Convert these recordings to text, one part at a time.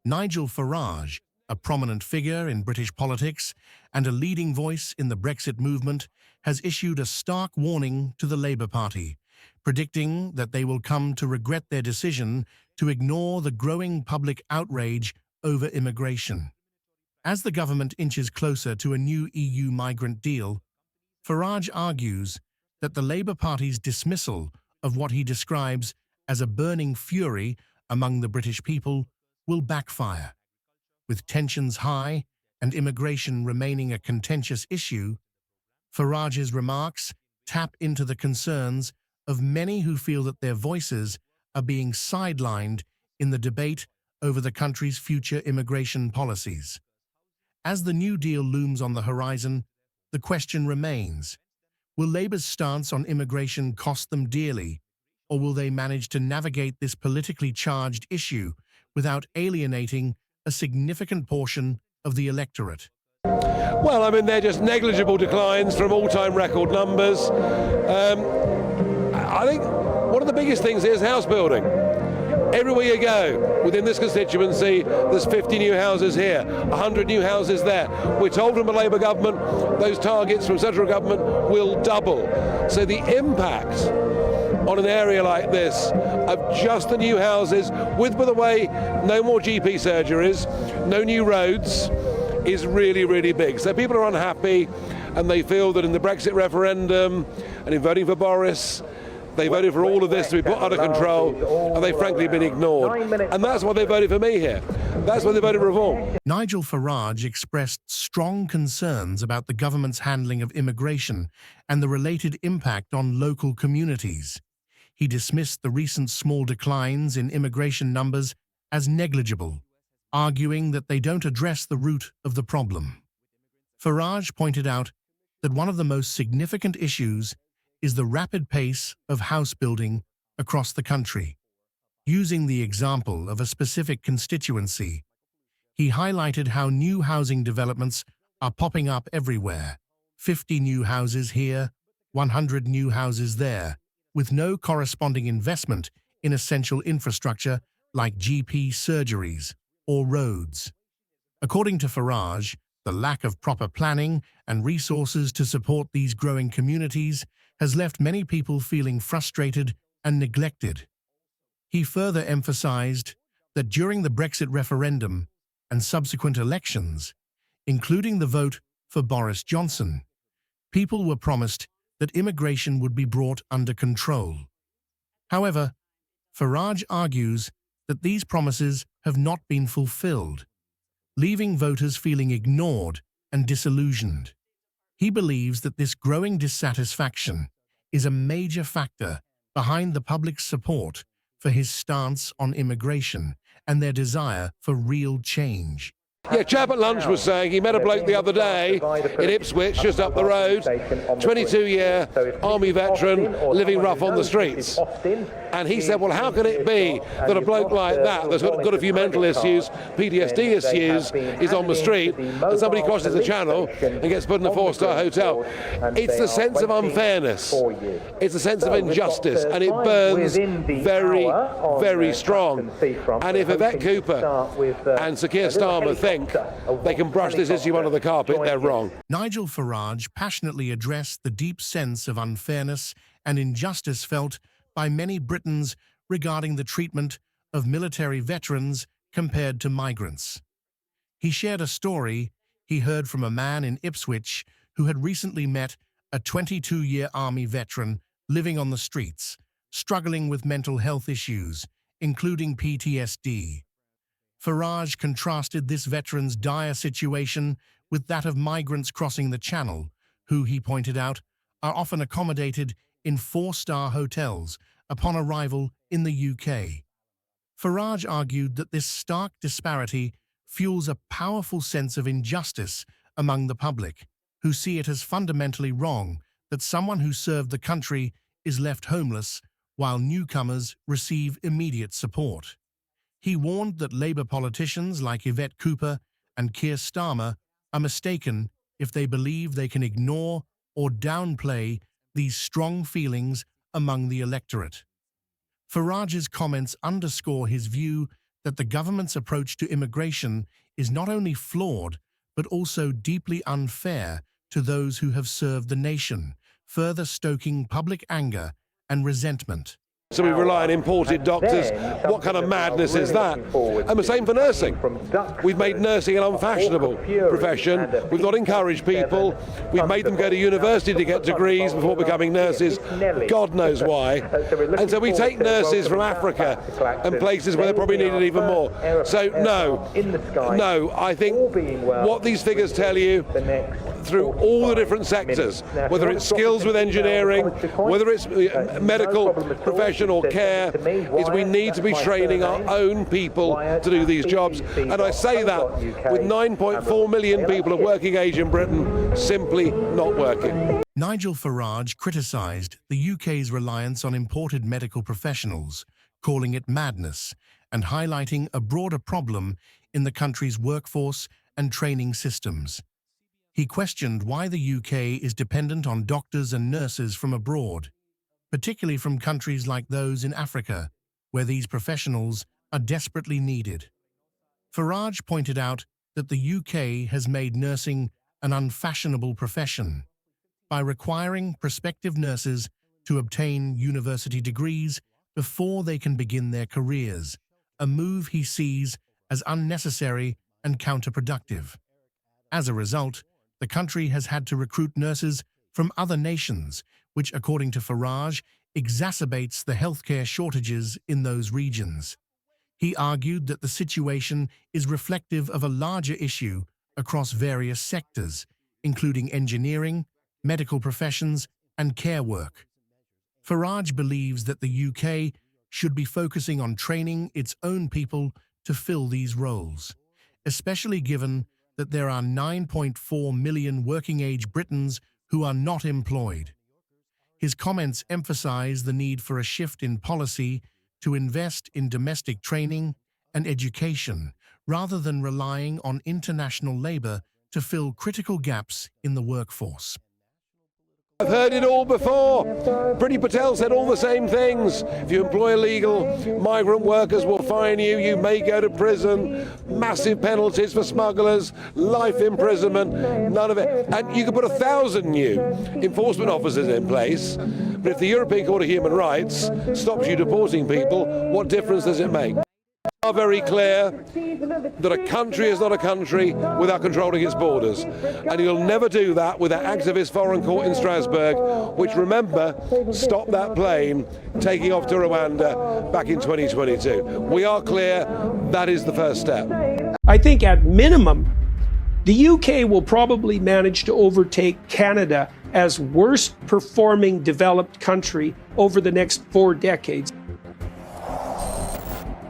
Nigel Farage, a prominent figure in British politics and a leading voice in the Brexit movement, has issued a stark warning to the Labour Party, predicting that they will come to regret their decision to ignore the growing public outrage over immigration. As the government inches closer to a new EU migrant deal, Farage argues that the Labour Party's dismissal of what he describes as a burning fury among the British people will backfire. With tensions high and immigration remaining a contentious issue, Farage's remarks tap into the concerns of many who feel that their voices are being sidelined in the debate over the country's future immigration policies. As the New Deal looms on the horizon, the question remains, will Labour's stance on immigration cost them dearly, or will they manage to navigate this politically charged issue without alienating a significant portion of the electorate? Well, I mean, they're just negligible declines from all-time record numbers. I think one of the biggest things is house building. Everywhere you go within this constituency, there's 50 new houses here, 100 new houses there. We're told from the Labour government those targets from central government will double. So the impact on an area like this of just the new houses, with, by the way, no more GP surgeries, no new roads, is really, really big. So people are unhappy, and they feel that in the Brexit referendum and in voting for Boris, they voted for all of this to be put under control, and they've frankly been ignored. And that's why they voted for me here. That's why they voted for reform. Nigel Farage expressed strong concerns about the government's handling of immigration and the related impact on local communities. He dismissed the recent small declines in immigration numbers as negligible, arguing that they don't address the root of the problem. Farage pointed out that one of the most significant issues is the rapid pace of house building across the country. Using the example of a specific constituency, he highlighted how new housing developments are popping up everywhere, 50 new houses here, 100 new houses there, with no corresponding investment in essential infrastructure like GP surgeries or roads. According to Farage, the lack of proper planning and resources to support these growing communities has left many people feeling frustrated and neglected. He further emphasized that during the Brexit referendum and subsequent elections, including the vote for Boris Johnson, people were promised that immigration would be brought under control. However, Farage argues that these promises have not been fulfilled, leaving voters feeling ignored and disillusioned. He believes that this growing dissatisfaction is a major factor behind the public's support for his stance on immigration and their desire for real change. Yeah, chap at lunch was saying he met a bloke the other day in Ipswich, just up the road, 22-year army veteran living rough on the streets. And he said, well, how can it be that a bloke like that, that's got a few mental issues, PTSD issues, is on the street, and somebody crosses the channel and gets put in a four-star hotel? It's the sense of unfairness. It's a sense of injustice, and it burns very, very strong. And if Yvette Cooper and Sir Keir Starmer think they can brush this issue under the carpet, they're wrong. Nigel Farage passionately addressed the deep sense of unfairness and injustice felt by many Britons regarding the treatment of military veterans compared to migrants. He shared a story he heard from a man in Ipswich who had recently met a 22-year army veteran living on the streets, struggling with mental health issues, including PTSD. Farage contrasted this veteran's dire situation with that of migrants crossing the Channel, who, he pointed out, are often accommodated in four-star hotels upon arrival in the UK. Farage argued that this stark disparity fuels a powerful sense of injustice among the public, who see it as fundamentally wrong that someone who served the country is left homeless while newcomers receive immediate support. He warned that Labour politicians like Yvette Cooper and Keir Starmer are mistaken if they believe they can ignore or downplay these strong feelings among the electorate. Farage's comments underscore his view that the government's approach to immigration is not only flawed, but also deeply unfair to those who have served the nation, further stoking public anger and resentment. So we rely on imported doctors. What kind of madness is that? And the same for nursing. We've made nursing an unfashionable profession. We've not encouraged people. We've made them go to university to get degrees before becoming nurses. God knows why. And so we take nurses from Africa and places where they're probably needed even more. So no, I think what these figures tell you through all the different sectors, whether it's skills with engineering, whether it's medical profession or care, is we need to be training our own people to do these jobs. And I say that with 9.4 million people of working age in Britain simply not working. Nigel Farage criticised the UK's reliance on imported medical professionals, calling it madness, and highlighting a broader problem in the country's workforce and training systems. He questioned why the UK is dependent on doctors and nurses from abroad, particularly from countries like those in Africa, where these professionals are desperately needed. Farage pointed out that the UK has made nursing an unfashionable profession by requiring prospective nurses to obtain university degrees before they can begin their careers, a move he sees as unnecessary and counterproductive. As a result, the country has had to recruit nurses from other nations, which, according to Farage, exacerbates the healthcare shortages in those regions. He argued that the situation is reflective of a larger issue across various sectors, including engineering, medical professions, and care work. Farage believes that the UK should be focusing on training its own people to fill these roles, especially given that there are 9.4 million working-age Britons who are not employed. His comments emphasize the need for a shift in policy to invest in domestic training and education rather than relying on international labor to fill critical gaps in the workforce. I've heard it all before. Priti Patel said all the same things. If you employ illegal migrant workers, we'll fine you. You may go to prison. Massive penalties for smugglers. Life imprisonment. None of it. And you could put 1,000 new enforcement officers in place. But if the European Court of Human Rights stops you deporting people, what difference does it make? Are very clear that a country is not a country without controlling its borders, and you'll never do that with that activist foreign court in Strasbourg, which, remember, stopped that plane taking off to Rwanda back in 2022. We are clear that is the first step. I think at minimum, the UK will probably manage to overtake Canada as worst performing developed country over the next 4 decades.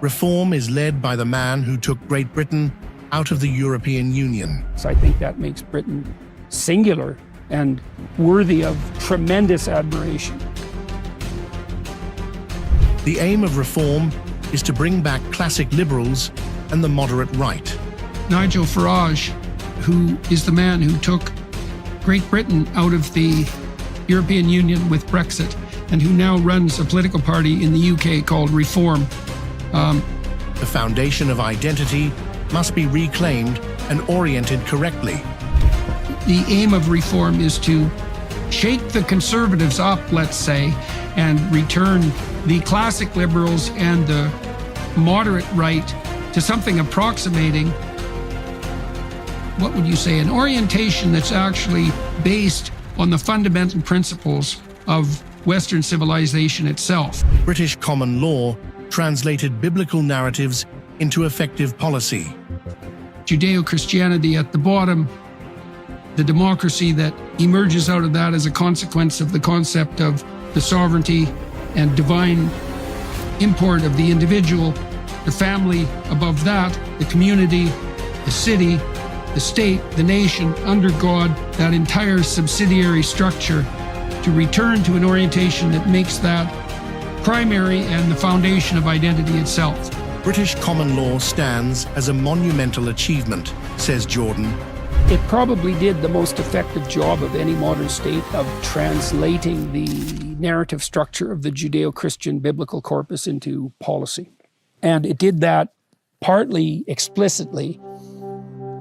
Reform is led by the man who took Great Britain out of the European Union. So I think that makes Britain singular and worthy of tremendous admiration. The aim of reform is to bring back classic liberals and the moderate right. Nigel Farage, who is the man who took Great Britain out of the European Union with Brexit, and who now runs a political party in the UK called Reform. The foundation of identity must be reclaimed and oriented correctly. The aim of Reform is to shake the Conservatives up, let's say, and return the classic Liberals and the moderate right to something approximating, what would you say, an orientation that's actually based on the fundamental principles of Western civilization itself. British common law translated biblical narratives into effective policy. Judeo-Christianity at the bottom, the democracy that emerges out of that as a consequence of the concept of the sovereignty and divine import of the individual, the family above that, the community, the city, the state, the nation, under God, that entire subsidiary structure, to return to an orientation that makes that primary and the foundation of identity itself. British common law stands as a monumental achievement, says Jordan. It probably did the most effective job of any modern state of translating the narrative structure of the Judeo-Christian biblical corpus into policy. And it did that partly explicitly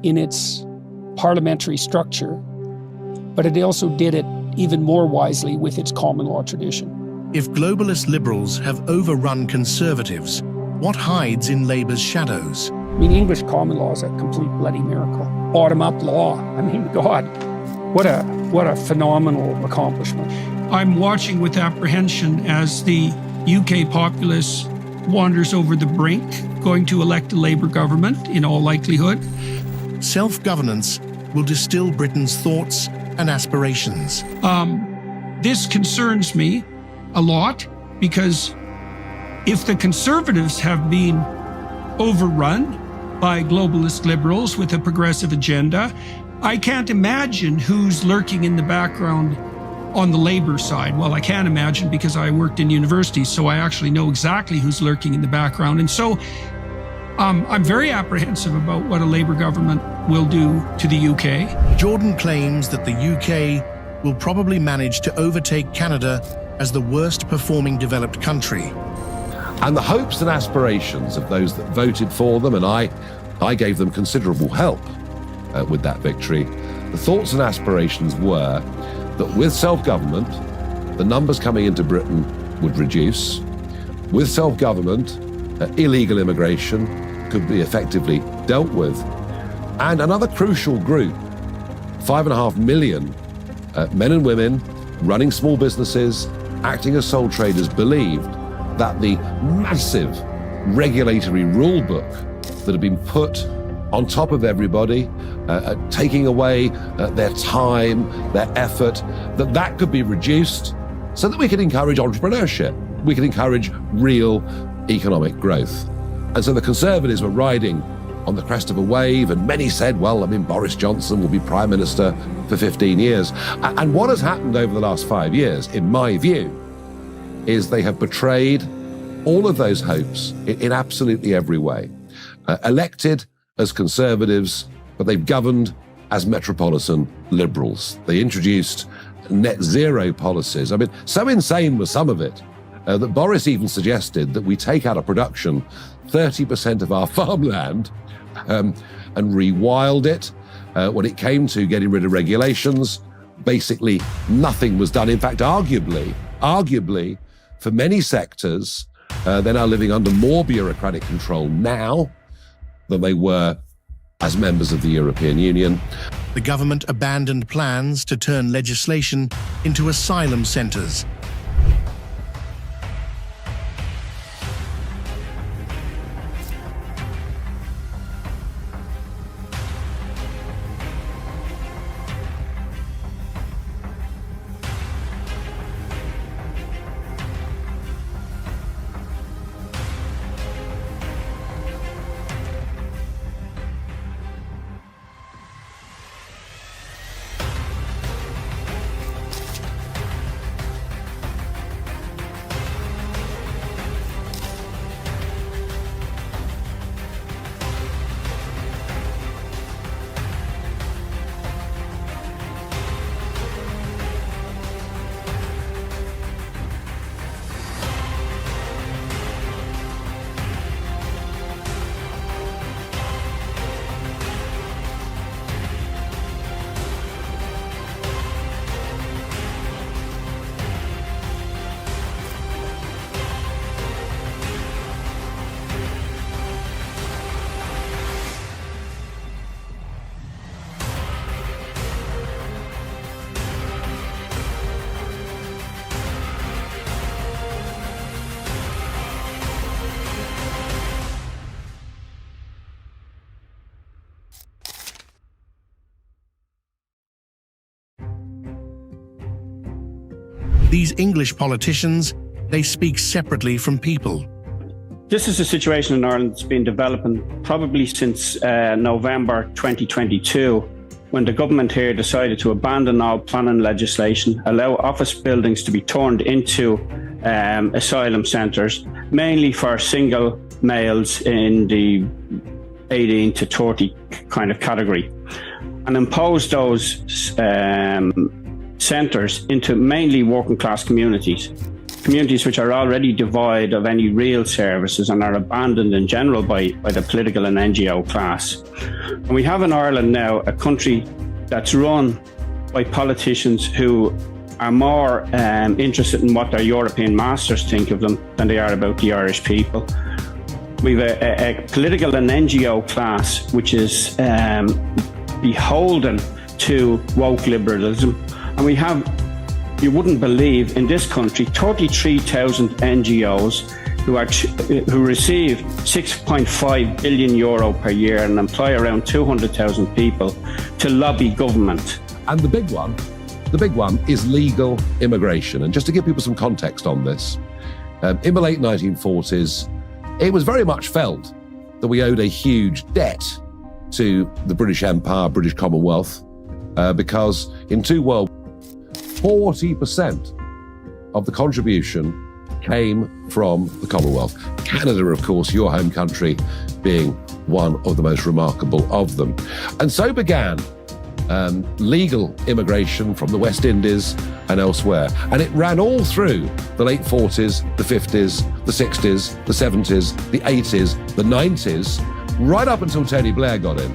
in its parliamentary structure, but it also did it even more wisely with its common law tradition. If globalist liberals have overrun conservatives, what hides in Labour's shadows? I mean, English common law is a complete bloody miracle. Bottom-up law. I mean, God, what a phenomenal accomplishment. I'm watching with apprehension as the UK populace wanders over the brink, going to elect a Labour government in all likelihood. Self-governance will distill Britain's thoughts and aspirations. This concerns me a lot, because if the Conservatives have been overrun by globalist liberals with a progressive agenda, I can't imagine who's lurking in the background on the Labour side. Well, I can imagine because I worked in universities, so I actually know exactly who's lurking in the background. And so I'm very apprehensive about what a Labour government will do to the UK. Jordan claims that the UK will probably manage to overtake Canada as the worst performing developed country. And the hopes and aspirations of those that voted for them, and I gave them considerable help with that victory, the thoughts and aspirations were that with self-government, the numbers coming into Britain would reduce. With self-government, illegal immigration could be effectively dealt with. And another crucial group, 5.5 million men and women running small businesses, acting as sole traders, believed that the massive regulatory rule book that had been put on top of everybody, taking away their time, their effort, that could be reduced so that we could encourage entrepreneurship. We could encourage real economic growth. And so the Conservatives were riding on the crest of a wave, and many said, well, I mean, Boris Johnson will be Prime Minister for 15 years. And what has happened over the last 5 years, in my view, is they have betrayed all of those hopes in absolutely every way. Elected as Conservatives, but they've governed as metropolitan Liberals. They introduced net zero policies. I mean, so insane was some of it that Boris even suggested that we take out of production 30% of our farmland and rewild it. When it came to getting rid of regulations, basically nothing was done. In fact, arguably, for many sectors, they're now living under more bureaucratic control now than they were as members of the European Union. The government abandoned plans to turn legislation into asylum centres. These English politicians, they speak separately from people. This is a situation in Ireland that's been developing probably since November 2022, when the government here decided to abandon all planning legislation, allow office buildings to be turned into asylum centres, mainly for single males in the 18 to 30 kind of category, and impose those centres into mainly working class communities. communities which are already devoid of any real services and are abandoned in general by the political and NGO class. And we have in Ireland now a country that's run by politicians who are more interested in what their European masters think of them than they are about the Irish people. We've a political and NGO class which is beholden to woke liberalism. And we have, you wouldn't believe, in this country, 33,000 NGOs who receive 6.5 billion euro per year and employ around 200,000 people to lobby government. And the big one is legal immigration. And just to give people some context on this, in the late 1940s, it was very much felt that we owed a huge debt to the British Empire, British Commonwealth, because in two world, 40% of the contribution came from the Commonwealth. Canada, of course, your home country, being one of the most remarkable of them. And so began legal immigration from the West Indies and elsewhere. And it ran all through the late 40s, the 50s, the 60s, the 70s, the 80s, the 90s, right up until Tony Blair got in.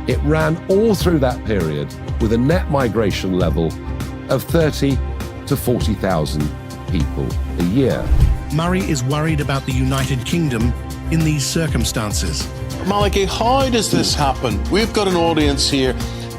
It ran all through that period with a net migration level of 30 to 40,000 people a year. Murray is worried about the United Kingdom in these circumstances. Malachy, how does this happen? We've got an audience here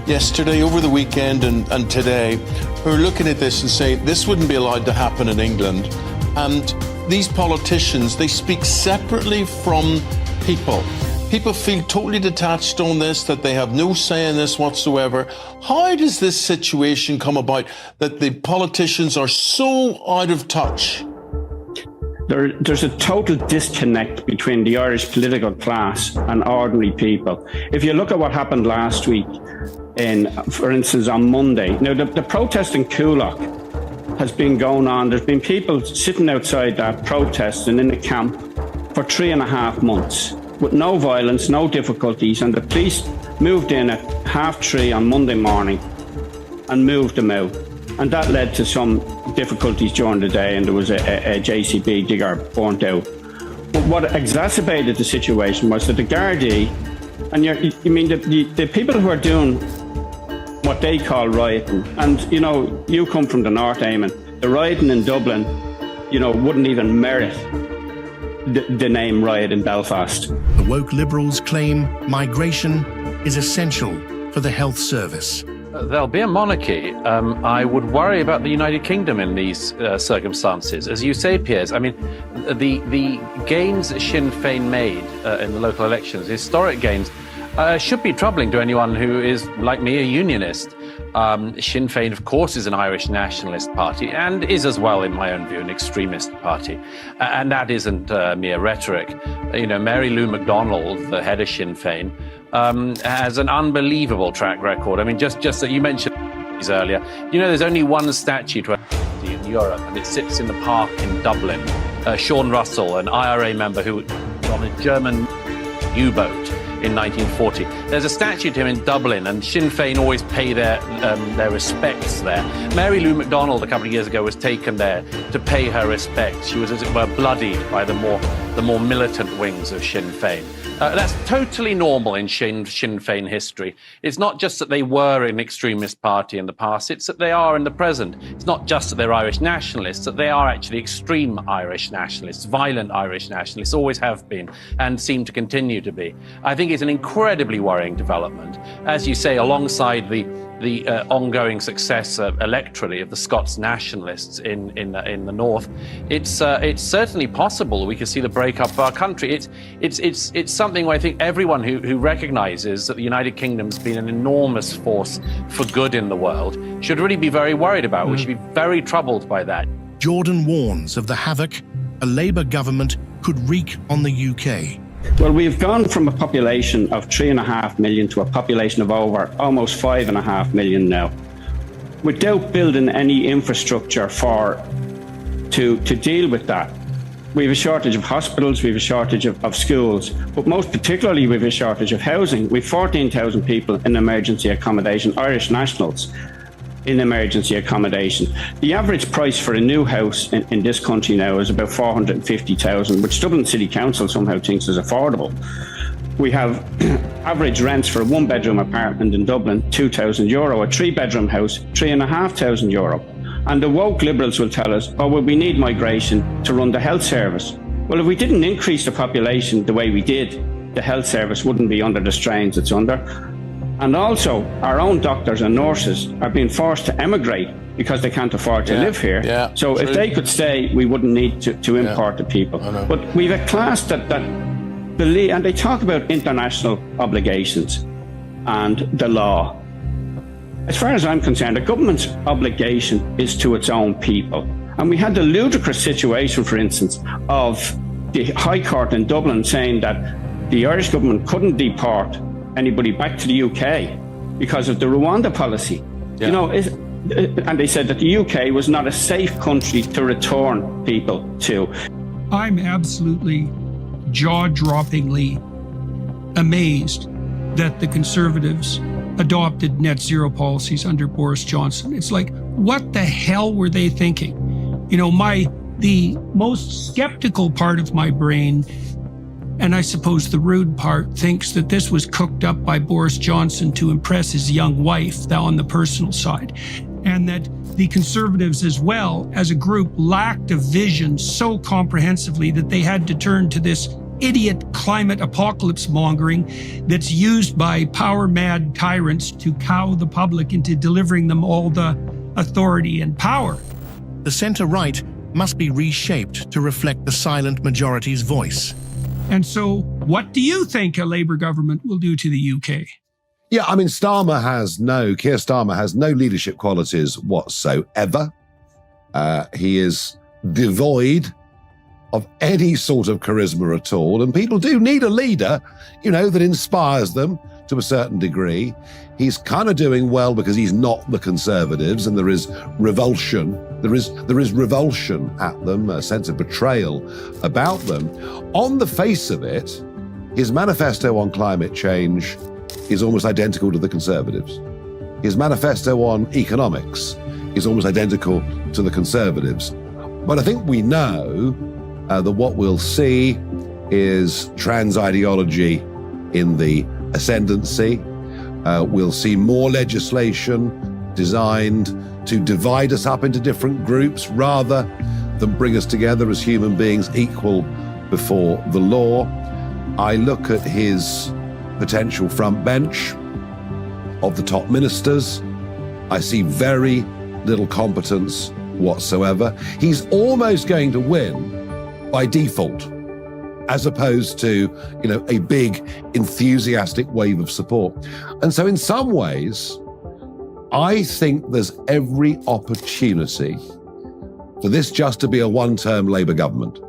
yesterday, over the weekend and today who are looking at this and saying this wouldn't be allowed to happen in England. And these politicians, they speak separately from people. People feel totally detached on this, that they have no say in this whatsoever. How does this situation come about that the politicians are so out of touch? There's a total disconnect between the Irish political class and ordinary people. If you look at what happened last week, for instance, on Monday, now the protest in Coolock has been going on. There's been people sitting outside that protesting in the camp for 3.5 months with no violence, no difficulties, and the police moved in at 3:30 on Monday morning and moved them out. And that led to some difficulties during the day, and there was a JCB digger burnt out. But what exacerbated the situation was that the Gardaí, and the people who are doing what they call rioting, and you come from the north, Eamon, the rioting in Dublin, wouldn't even merit the name riot in Belfast. The woke liberals claim migration is essential for the health service. There'll be a monarchy. I would worry about the United Kingdom in these circumstances. As you say, Piers, I mean, the gains that Sinn Fein made in the local elections, historic gains, should be troubling to anyone who is, like me, a unionist. Sinn Fein, of course, is an Irish nationalist party and is as well, in my own view, an extremist party. And that isn't mere rhetoric. Mary Lou McDonald, the head of Sinn Fein, has an unbelievable track record. I mean, just that you mentioned these earlier. There's only one statue to in Europe, and it sits in the park in Dublin. Sean Russell, an IRA member who was on a German U-boat in 1940. There's a statue to him in Dublin, and Sinn Féin always pay their respects there. Mary Lou McDonald, a couple of years ago, was taken there to pay her respects. She was, as it were, bloodied by the more militant wings of Sinn Féin. That's totally normal in Sinn Féin history. It's not just that they were an extremist party in the past, it's that they are in the present. It's not just that they're Irish nationalists, that they are actually extreme Irish nationalists, violent Irish nationalists, always have been, and seem to continue to be. I think it's an incredibly worrying development. As you say, alongside the ongoing success electorally of the Scots nationalists in the north, it's certainly possible we could see the breakup of our country. It's something where I think everyone who recognises that the United Kingdom's been an enormous force for good in the world should really be very worried about. We should be very troubled by that. Jordan warns of the havoc a Labour government could wreak on the UK. Well, we've gone from a population of 3.5 million to a population of over almost 5.5 million now, without building any infrastructure to deal with that. We have a shortage of hospitals, we have a shortage of schools, but most particularly we have a shortage of housing. We have 14,000 people in emergency accommodation, Irish nationals. in emergency accommodation. The average price for a new house in this country now is about 450,000, which Dublin City Council somehow thinks is affordable. We have average rents for a one-bedroom apartment in Dublin, €2,000, a three-bedroom house, €3,500. And the woke Liberals will tell us, oh, well, we need migration to run the health service. Well, if we didn't increase the population the way we did, the health service wouldn't be under the strains it's under. And also, our own doctors and nurses are being forced to emigrate because they can't afford to live here. So if they could stay, we wouldn't need to import the people. But we've a class that believe, and they talk about international obligations and the law. As far as I'm concerned, the government's obligation is to its own people. And we had the ludicrous situation, for instance, of the High Court in Dublin saying that the Irish government couldn't deport anybody back to the UK because of the Rwanda policy. You know, and they said that the UK was not a safe country to return people to. I'm absolutely jaw-droppingly amazed that the Conservatives adopted net zero policies under Boris Johnson. It's like, what the hell were they thinking? You know, the most skeptical part of my brain, and I suppose the rude part, thinks that this was cooked up by Boris Johnson to impress his young wife on the personal side, and that the Conservatives as well as a group lacked a vision so comprehensively that they had to turn to this idiot climate apocalypse mongering that's used by power-mad tyrants to cow the public into delivering them all the authority and power. The centre-right must be reshaped to reflect the silent majority's voice. And so, what do you think a Labour government will do to the UK? Yeah, I mean, Keir Starmer has no leadership qualities whatsoever. He is devoid of any sort of charisma at all. And people do need a leader, that inspires them to a certain degree. He's kind of doing well because he's not the Conservatives, and there is revulsion. There is revulsion at them, a sense of betrayal about them. On the face of it, his manifesto on climate change is almost identical to the Conservatives. His manifesto on economics is almost identical to the Conservatives. But I think we know that what we'll see is trans ideology in the ascendancy. We'll see more legislation designed to divide us up into different groups rather than bring us together as human beings equal before the law. I look at his potential front bench of the top ministers. I see very little competence whatsoever. He's almost going to win by default, as opposed to, a big enthusiastic wave of support. And so in some ways, I think there's every opportunity for this just to be a one-term Labour government.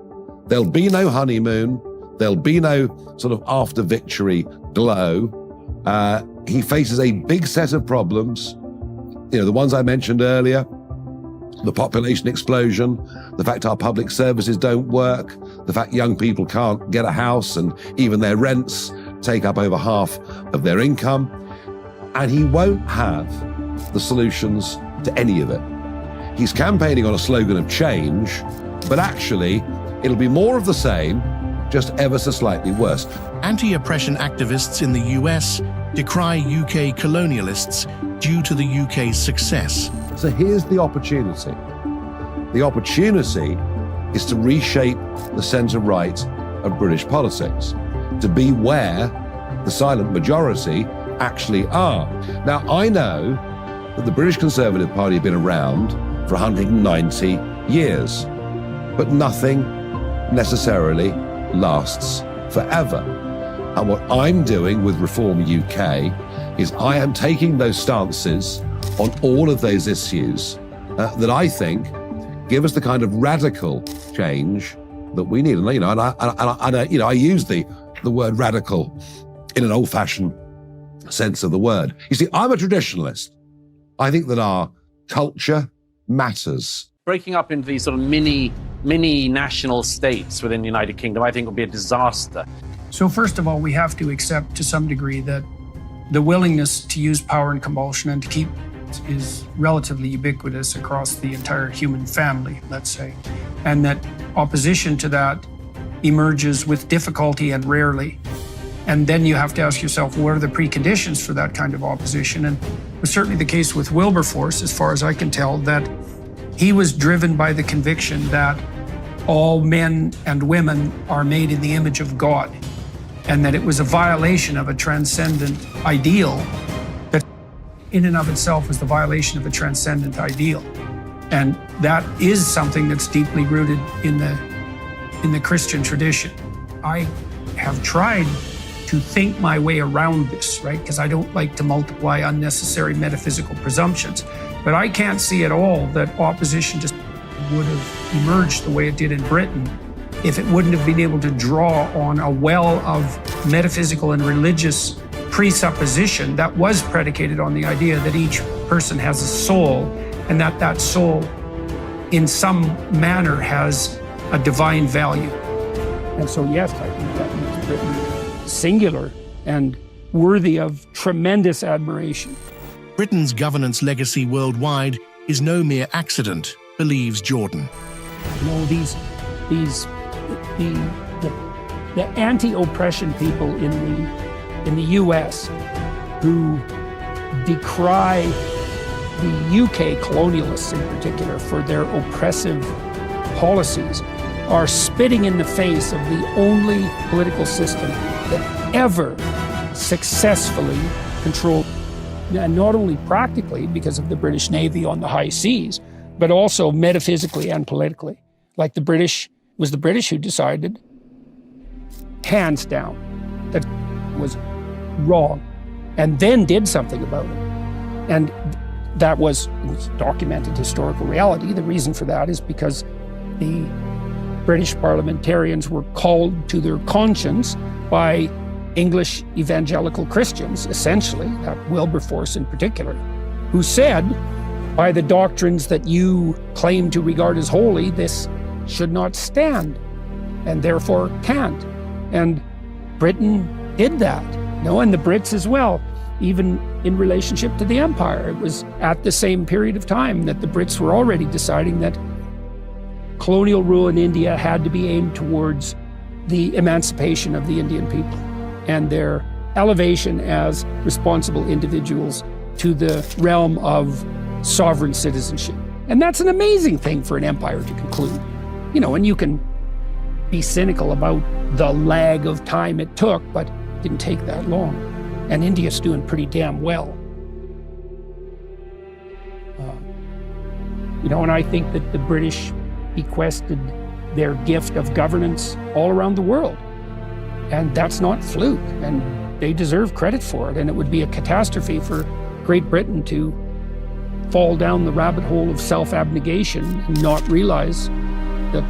There'll be no honeymoon. There'll be no sort of after-victory glow. He faces a big set of problems, the ones I mentioned earlier, the population explosion, the fact our public services don't work, the fact young people can't get a house and even their rents take up over half of their income. And he won't have the solutions to any of it. He's campaigning on a slogan of change, but actually it'll be more of the same, just ever so slightly worse. Anti-oppression activists in the US decry UK colonialists due to the UK's success. So here's the opportunity. The opportunity is to reshape the centre-right of British politics, to be where the silent majority actually are. Now, I know that the British Conservative Party have been around for 190 years, but nothing necessarily lasts forever. And what I'm doing with Reform UK is I am taking those stances on all of those issues that I think give us the kind of radical change that we need. And I use the word radical in an old-fashioned sense of the word. You see, I'm a traditionalist. I think that our culture matters. Breaking up into these sort of mini national states within the United Kingdom, I think would be a disaster. So first of all, we have to accept to some degree that the willingness to use power and compulsion and to keep is relatively ubiquitous across the entire human family, let's say, and that opposition to that emerges with difficulty and rarely. And then you have to ask yourself, what are the preconditions for that kind of opposition? And it was certainly the case with Wilberforce, as far as I can tell, that he was driven by the conviction that all men and women are made in the image of God, and that it was a violation of a transcendent ideal that in and of itself was the violation of a transcendent ideal. And that is something that's deeply rooted in the Christian tradition. I have tried to think my way around this, right? Because I don't like to multiply unnecessary metaphysical presumptions. But I can't see at all that opposition just would have emerged the way it did in Britain if it wouldn't have been able to draw on a well of metaphysical and religious presupposition that was predicated on the idea that each person has a soul, and that soul in some manner has a divine value. And so, yes, I think that makes Britain singular and worthy of tremendous admiration. Britain's governance legacy worldwide is no mere accident, believes Jordan. You know, the anti-oppression people in the US who decry the UK colonialists in particular for their oppressive policies are spitting in the face of the only political system that ever successfully controlled, and not only practically because of the British Navy on the high seas, but also metaphysically and politically. Like it was the British who decided, hands down, that was wrong, and then did something about it. And that was documented historical reality. The reason for that is because the British parliamentarians were called to their conscience by English evangelical Christians, essentially, Wilberforce in particular, who said, by the doctrines that you claim to regard as holy, this should not stand, and therefore can't. And Britain did that, and the Brits as well, even in relationship to the empire. It was at the same period of time that the Brits were already deciding that colonial rule in India had to be aimed towards the emancipation of the Indian people and their elevation as responsible individuals to the realm of sovereign citizenship. And that's an amazing thing for an empire to conclude. And you can be cynical about the lag of time it took, but it didn't take that long. And India's doing pretty damn well. And I think that the British bequested their gift of governance all around the world. And that's not fluke, and they deserve credit for it. And it would be a catastrophe for Great Britain to fall down the rabbit hole of self-abnegation and not realize that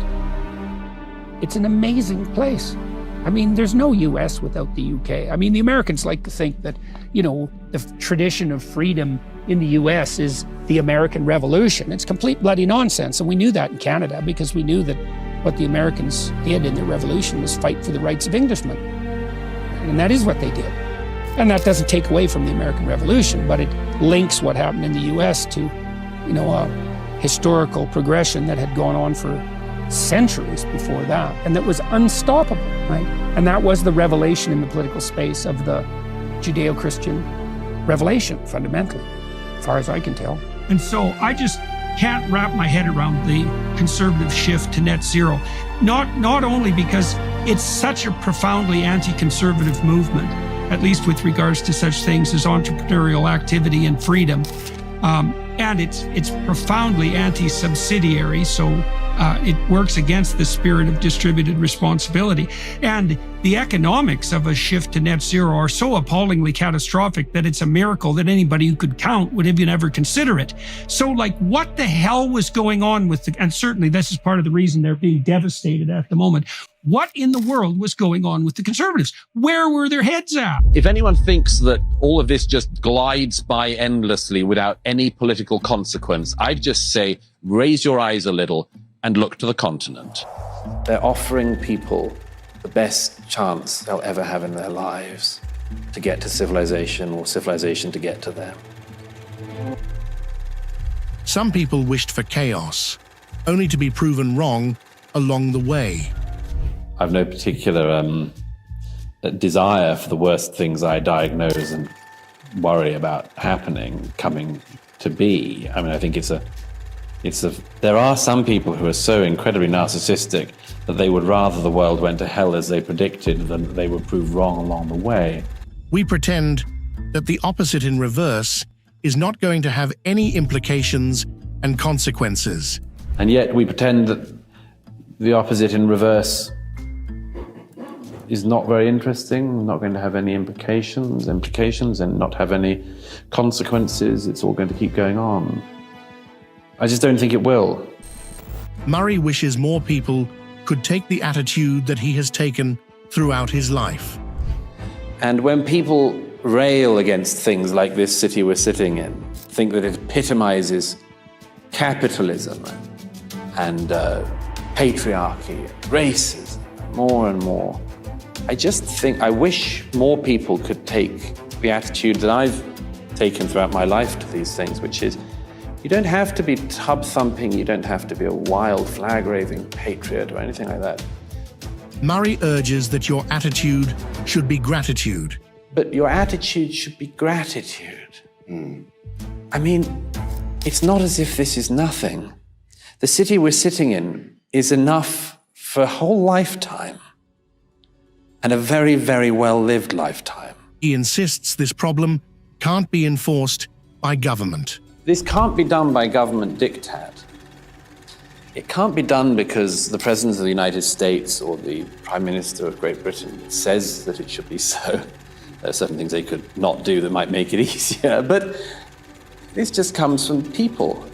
it's an amazing place. I mean, there's no US without the UK. I mean, the Americans like to think that, the tradition of freedom in the US is the American Revolution. It's complete bloody nonsense. And we knew that in Canada because we knew that what the Americans did in their revolution was fight for the rights of Englishmen. And that is what they did. And that doesn't take away from the American Revolution, but it links what happened in the US to, a historical progression that had gone on for centuries before that, and that was unstoppable, right? And that was the revelation in the political space of the Judeo-Christian revelation, fundamentally, as far as I can tell. And so I just can't wrap my head around the conservative shift to net zero, not only because it's such a profoundly anti-conservative movement, at least with regards to such things as entrepreneurial activity and freedom, and it's profoundly anti-subsidiary, so it works against the spirit of distributed responsibility. And the economics of a shift to net zero are so appallingly catastrophic that it's a miracle that anybody who could count would even ever consider it. So, what the hell was going on with and certainly this is part of the reason they're being devastated at the moment. What in the world was going on with the Conservatives? Where were their heads at? If anyone thinks that all of this just glides by endlessly without any political consequence, I'd just say, raise your eyes a little and look to the continent. They're offering people the best chance they'll ever have in their lives to get to civilization or civilization to get to them. Some people wished for chaos, only to be proven wrong along the way. I've no particular desire for the worst things I diagnose and worry about happening coming to be. I mean, I think there are some people who are so incredibly narcissistic that they would rather the world went to hell as they predicted than that they would prove wrong along the way. We pretend that the opposite in reverse is not going to have any implications and consequences. And yet we pretend that the opposite in reverse is not very interesting, not going to have any implications and not have any consequences. It's all going to keep going on. I just don't think it will. Murray wishes more people could take the attitude that he has taken throughout his life. And when people rail against things like this city we're sitting in, think that it epitomizes capitalism and patriarchy, racism, more and more, I wish more people could take the attitude that I've taken throughout my life to these things, which is, you don't have to be tub-thumping, you don't have to be a wild flag-waving patriot or anything like that. Murray urges that your attitude should be gratitude. But your attitude should be gratitude. I mean, it's not as if this is nothing. The city we're sitting in is enough for a whole lifetime, and a very, very well-lived lifetime. He insists this problem can't be enforced by government. This can't be done by government diktat. It can't be done because the President of the United States or the Prime Minister of Great Britain says that it should be so. There are certain things they could not do that might make it easier, but this just comes from people.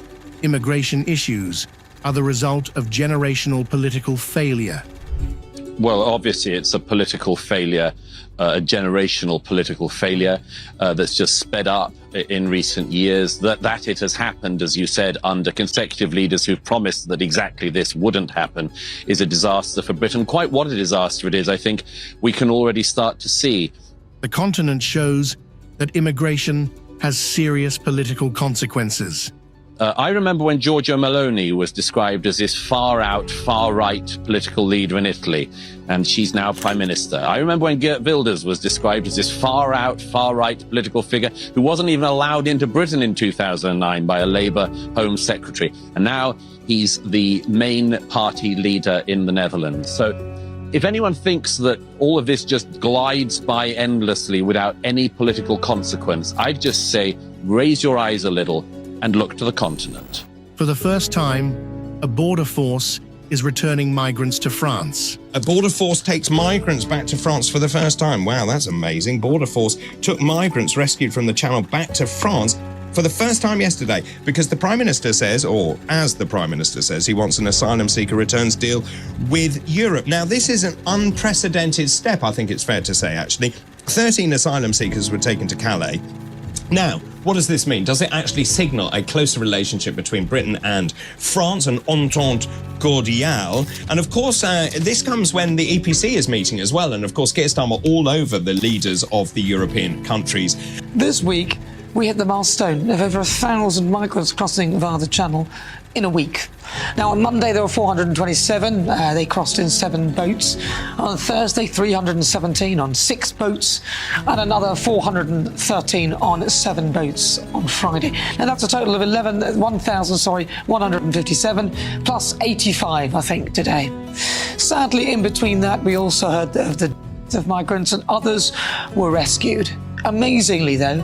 Immigration issues are the result of generational political failure. Well, obviously it's a political failure, a generational political failure that's just sped up in recent years. That it has happened, as you said, under consecutive leaders who've promised that exactly this wouldn't happen is a disaster for Britain. Quite what a disaster it is, I think we can already start to see. The continent shows that immigration has serious political consequences. I remember when Giorgia Meloni was described as this far-out, far-right political leader in Italy, and she's now Prime Minister. I remember when Geert Wilders was described as this far-out, far-right political figure who wasn't even allowed into Britain in 2009 by a Labour Home Secretary. And now he's the main party leader in the Netherlands. So if anyone thinks that all of this just glides by endlessly without any political consequence, I'd just say, raise your eyes a little and look to the continent. For the first time, a border force is returning migrants to France. A border force takes migrants back to France for the first time. Wow, that's amazing. Border force took migrants rescued from the Channel back to France for the first time yesterday, because the Prime Minister says, or as the Prime Minister says, he wants an asylum seeker returns deal with Europe. Now, this is an unprecedented step, I think it's fair to say, actually. 13 asylum seekers were taken to Calais. Now, what does this mean? Does it actually signal a closer relationship between Britain and France, an entente cordiale? And of course, this comes when the EPC is meeting as well. And of course, Keir Starmer all over the leaders of the European countries. This week, we hit the milestone of over 1,000 migrants crossing via the Channel in a week. Now, on Monday, there were 427. They crossed in 7 boats. On Thursday, 317 on 6 boats, and another 413 on 7 boats on Friday. Now, that's a total of 1,157, plus 85, I think, today. Sadly, in between that, we also heard of migrants, and others were rescued. Amazingly, though,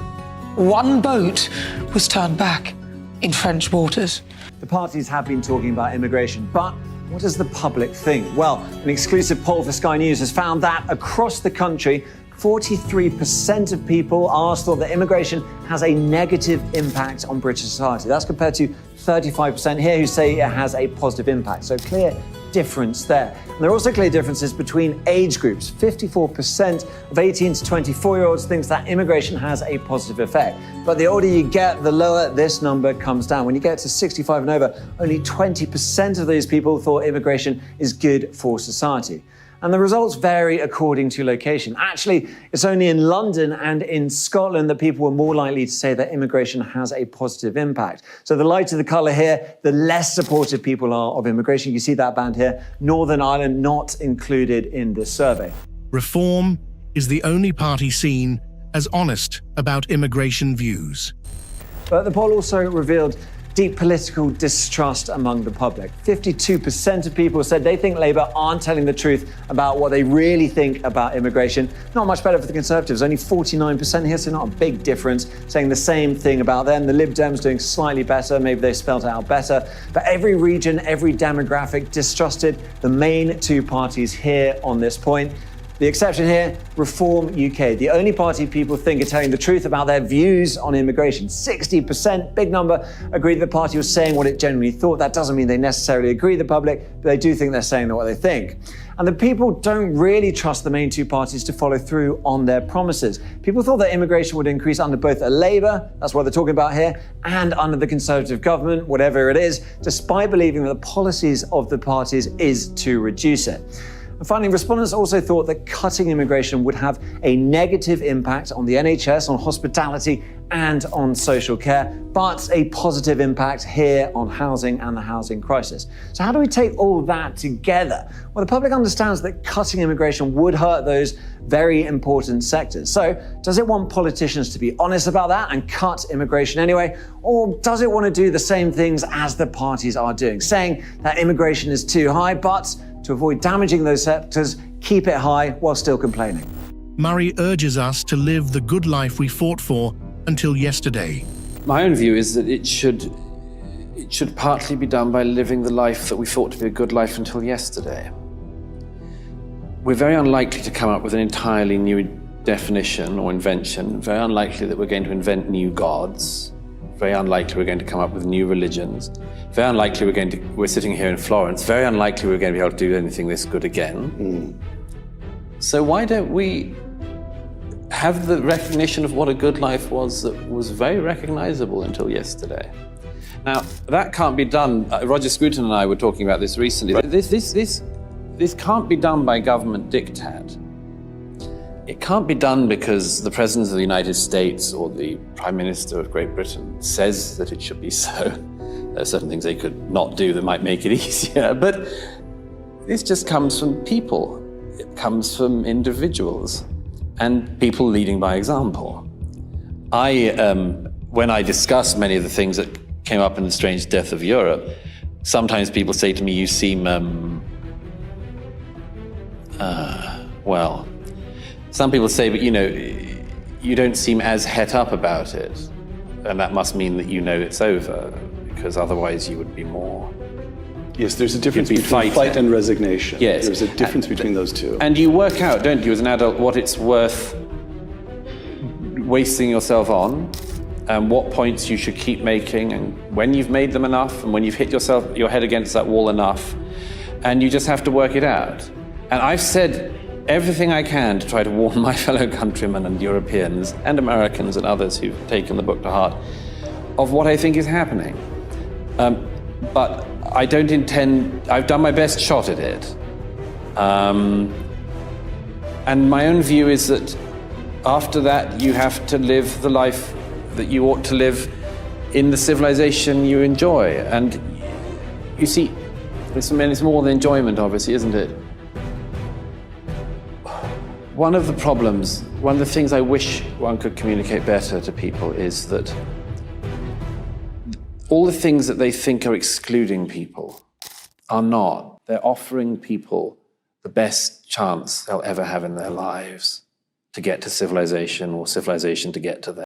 1 boat was turned back in French waters. The parties have been talking about immigration, but what does the public think? Well, an exclusive poll for Sky News has found that across the country, 43% of people asked thought that immigration has a negative impact on British society. That's compared to 35% here who say it has a positive impact. So clear difference there. And there are also clear differences between age groups. 54% of 18 to 24-year-olds thinks that immigration has a positive effect. But the older you get, the lower this number comes down. When you get to 65 and over, only 20% of those people thought immigration is good for society. And the results vary according to location. Actually, it's only in London and in Scotland that people were more likely to say that immigration has a positive impact. So the lighter the colour here, the less supportive people are of immigration. You see that band here. Northern Ireland not included in this survey. Reform is the only party seen as honest about immigration views. But the poll also revealed deep political distrust among the public. 52% of people said they think Labour aren't telling the truth about what they really think about immigration. Not much better for the Conservatives, only 49% here, so not a big difference, saying the same thing about them. The Lib Dems doing slightly better, maybe they spelled it out better. But every region, every demographic distrusted the main two parties here on this point. The exception here, Reform UK, the only party people think are telling the truth about their views on immigration. 60%, big number, agree the party was saying what it genuinely thought. That doesn't mean they necessarily agree with the public, but they do think they're saying what they think. And the people don't really trust the main two parties to follow through on their promises. People thought that immigration would increase under both a Labour, that's what they're talking about here, and under the Conservative government, whatever it is, despite believing that the policies of the parties is to reduce it. And finally, respondents also thought that cutting immigration would have a negative impact on the NHS, on hospitality, and on social care, but a positive impact here on housing and the housing crisis. So how do we take all that together? Well, the public understands that cutting immigration would hurt those very important sectors. So does it want politicians to be honest about that and cut immigration anyway? Or does it want to do the same things as the parties are doing, saying that immigration is too high, but to avoid damaging those sectors, keep it high while still complaining? Murray urges us to live the good life we fought for until yesterday. My own view is that it should partly be done by living the life that we thought to be a good life until yesterday. We're very unlikely to come up with an entirely new definition or invention, very unlikely that we're going to invent new gods, very unlikely we're going to come up with new religions, very unlikely we're sitting here in Florence, very unlikely we're going to be able to do anything this good again. So why don't we have the recognition of what a good life was that was very recognizable until yesterday? Now, that can't be done. Roger Scruton and I were talking about this recently. This can't be done by government diktat. It can't be done because the President of the United States or the Prime Minister of Great Britain says that it should be so. There are certain things they could not do that might make it easier, but this just comes from people. It comes from individuals and people leading by example. When I discuss many of the things that came up in The Strange Death of Europe, sometimes people say to me, you seem, some people say, but you don't seem as het up about it. And that must mean that you know it's over, because otherwise you would be more. Yes, there's a difference between fight and resignation. Yes. There's a difference between those two. And you work out, don't you, as an adult, what it's worth wasting yourself on, and what points you should keep making, and when you've made them enough, and when you've hit your head against that wall enough, and you just have to work it out. And I've said everything I can to try to warn my fellow countrymen and Europeans and Americans and others who've taken the book to heart of what I think is happening. But I don't intend, I've done my best shot at it. And my own view is that after that, you have to live the life that you ought to live in the civilization you enjoy. And you see, it's more than enjoyment, obviously, isn't it? One of the problems, one of the things I wish one could communicate better to people is that all the things that they think are excluding people are not. They're offering people the best chance they'll ever have in their lives to get to civilization, or civilization to get to them.